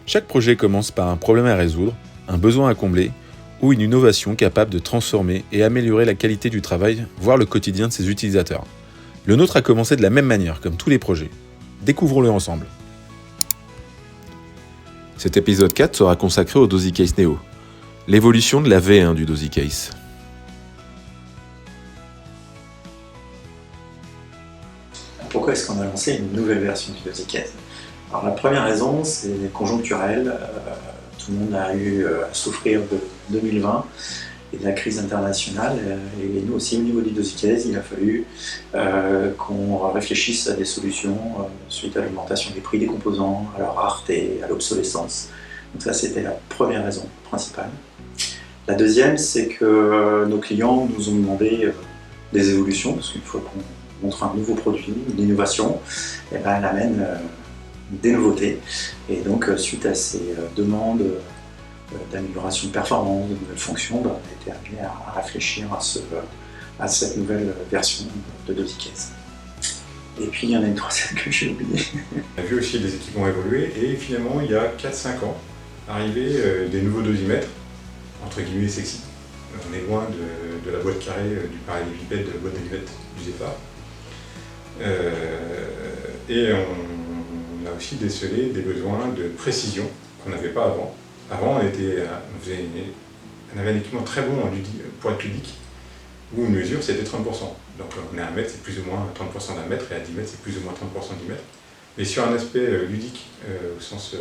Chaque projet commence par un problème à résoudre, un besoin à combler ou une innovation capable de transformer et améliorer la qualité du travail, voire le quotidien de ses utilisateurs. Le nôtre a commencé de la même manière, comme tous les projets. Découvrons-le ensemble. Cet épisode 4 sera consacré au DosiCase Neo, l'évolution de la V1 du DosiCase. Pourquoi est-ce qu'on a lancé une nouvelle version du DosiCase? Alors la première raison, c'est conjoncturel. Tout le monde a eu à souffrir de 2020 et de la crise internationale. Et nous aussi, au niveau du DosiCase, il a fallu qu'on réfléchisse à des solutions suite à l'augmentation des prix des composants, à leur rareté, à l'obsolescence. Donc ça, c'était la première raison principale. La deuxième, c'est que nos clients nous ont demandé des évolutions, parce qu'une fois qu'on montre un nouveau produit, une innovation, et ben, elle amène des nouveautés. Et donc, suite à ces demandes d'amélioration de performance, de nouvelles fonctions, ben, on a été amené à réfléchir à cette nouvelle version de DosiCase. Et puis, il y en a une troisième que j'ai oubliée. On a vu aussi des équipements évoluer et finalement, il y a 4-5 ans, arrivé des nouveaux dosimètres, entre guillemets sexy. On est loin de la boîte carrée du parallélépipède de la boîte d'allumettes du Zephyr. Et on a aussi décelé des besoins de précision qu'on n'avait pas avant. Avant, on avait un équipement très bon pour être ludique, où une mesure c'était 30%. Donc on est à 1 mètre, c'est plus ou moins 30% d'un mètre, et à 10 mètres, c'est plus ou moins 30% du mètre. Mais sur un aspect ludique, au sens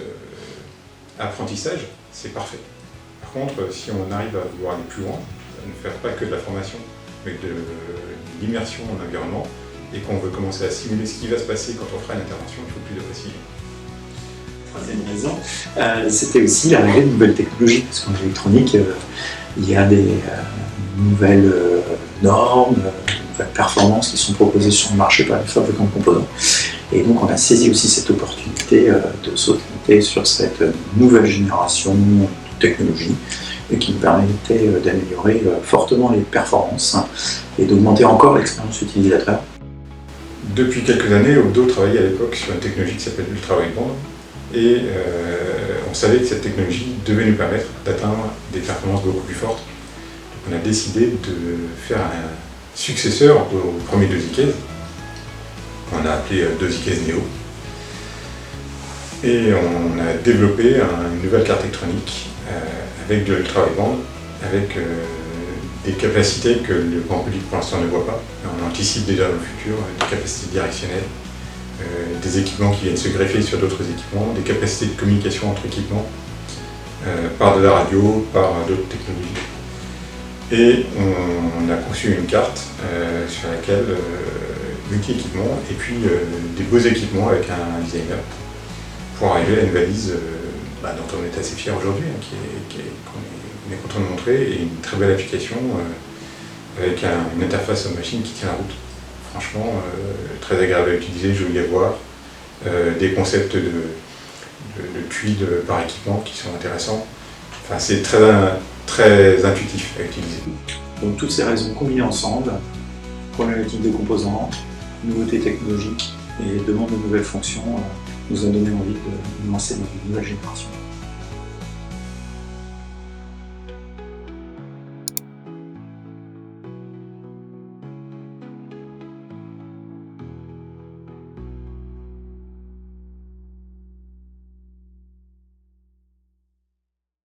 apprentissage, c'est parfait. Par contre, si on arrive à vouloir aller plus loin, ne faire pas que de la formation, mais de l'immersion en environnement, et qu'on veut commencer à simuler ce qui va se passer quand on fera une intervention, il faut plus de précision. Troisième raison, c'était aussi l'arrivée de nouvelles technologies, parce qu'en électronique, il y a des nouvelles normes, nouvelles performances qui sont proposées sur le marché par les fabricants de composants. Et donc on a saisi aussi cette opportunité de sauter sur cette nouvelle génération de technologies et qui nous permettait d'améliorer fortement les performances et d'augmenter encore l'expérience utilisateur. Depuis quelques années, Oddo travaillait à l'époque sur une technologie qui s'appelle Ultra Wideband et on savait que cette technologie devait nous permettre d'atteindre des performances beaucoup plus fortes. Donc on a décidé de faire un successeur au premier DosiCase, qu'on a appelé DosiCase Neo. Et on a développé une nouvelle carte électronique avec de l'Ultra Wideband, avec des capacités que le grand public pour l'instant ne voit pas. On anticipe déjà dans le futur des capacités directionnelles, des équipements qui viennent se greffer sur d'autres équipements, des capacités de communication entre équipements, par de la radio, par d'autres technologies. Et on a conçu une carte sur laquelle multi-équipements et puis des beaux équipements avec un designer pour arriver à une valise dont on est assez fier aujourd'hui, qu'on est content de montrer, et une très belle application avec une interface machine qui tient la route. Franchement, très agréable à utiliser, joli à voir, des concepts de puits par équipement qui sont intéressants. Enfin, c'est très intuitif à utiliser. Donc toutes ces raisons combinées ensemble, problématique de composants, nouveautés technologiques et demande de nouvelles fonctions, nous a donné envie de lancer une nouvelle génération.